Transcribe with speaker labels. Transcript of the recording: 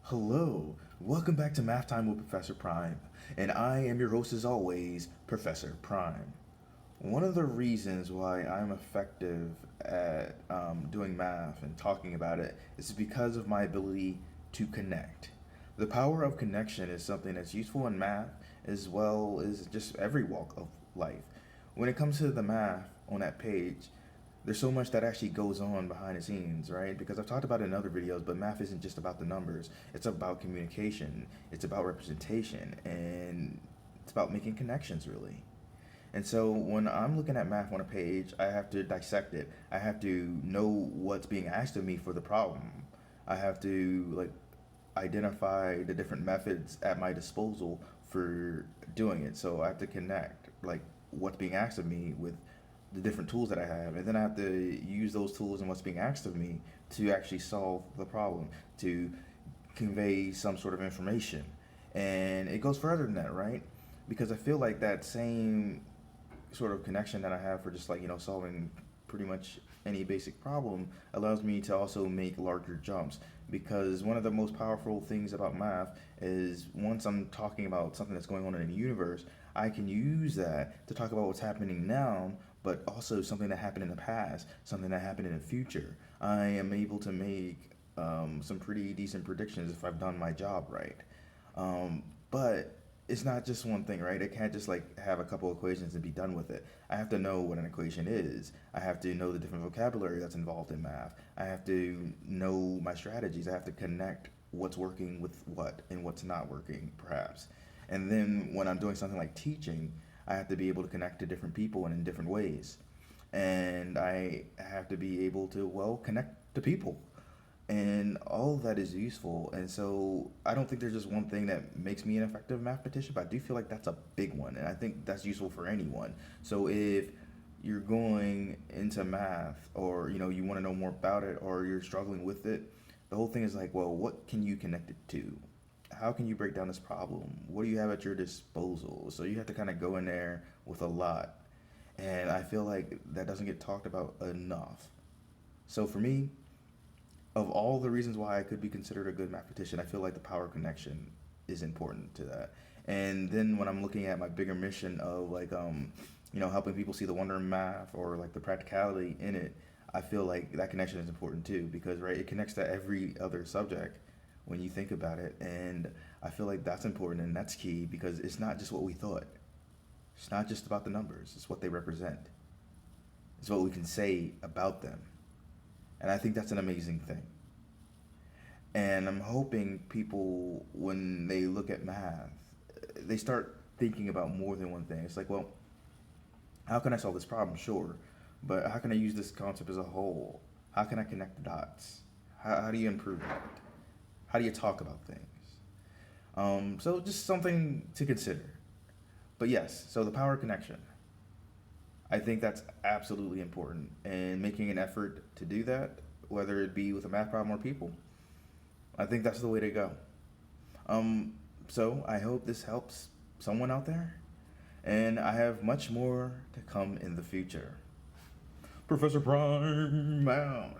Speaker 1: Hello, welcome back to Math Time with Professor Prime, and I am your host as always, Professor Prime. One of the reasons why I'm effective at doing math and talking about it is because of my ability to connect. The power of connection is something that's useful in math as well as just every walk of life. When it comes to the math on that page, there's so much that actually goes on behind the scenes, right? Because I've talked about it in other videos, but math isn't just about the numbers. It's about communication, it's about representation, and it's about making connections, really. And so when I'm looking at math on a page, I have to dissect it. I have to know what's being asked of me for the problem. I have to identify the different methods at my disposal for doing it. So I have to connect what's being asked of me with the different tools that I have, and then I have to use those tools and what's being asked of me to actually solve the problem, to convey some sort of information. And it goes further than that, right? Because I feel like that same sort of connection that I have for just solving pretty much any basic problem allows me to also make larger jumps, because one of the most powerful things about math is once I'm talking about something that's going on in the universe, I can use that to talk about what's happening now, but also something that happened in the past, something that happened in the future. I am able to make some pretty decent predictions if I've done my job right. But it's not just one thing, right? I can't just have a couple equations and be done with it. I have to know what an equation is. I have to know the different vocabulary that's involved in math. I have to know my strategies. I have to connect what's working with what and what's not working, perhaps. And then when I'm doing something like teaching, I have to be able to connect to different people and in different ways. And I have to be able to, well, connect to people, and all of that is useful. And so I don't think there's just one thing that makes me an effective mathematician, but I do feel like that's a big one, and I think that's useful for anyone. So if you're going into math, or you want to know more about it, or you're struggling with it, the whole thing is like, well, what can you connect it to? How can you break down this problem? What do you have at your disposal? So you have to kind of go in there with a lot, and I feel like that doesn't get talked about enough. So for me, of all the reasons why I could be considered a good mathematician, I feel like the power connection is important to that. And then when I'm looking at my bigger mission of helping people see the wonder in math, or like the practicality in it, I feel like that connection is important too, because right, it connects to every other subject when you think about it. And I feel like that's important and that's key, because it's not just what we thought. It's not just about the numbers. It's what they represent. It's what we can say about them. And I think that's an amazing thing. And I'm hoping people, when they look at math, they start thinking about more than one thing. It's like, well, how can I solve this problem? Sure. But how can I use this concept as a whole? How can I connect the dots? How do you improve that? How do you talk about things? So just something to consider. But yes, so the power of connection. I think that's absolutely important. And making an effort to do that, whether it be with a math problem or people, I think that's the way to go. Um, so I hope this helps someone out there, and I have much more to come in the future. Professor Prime out.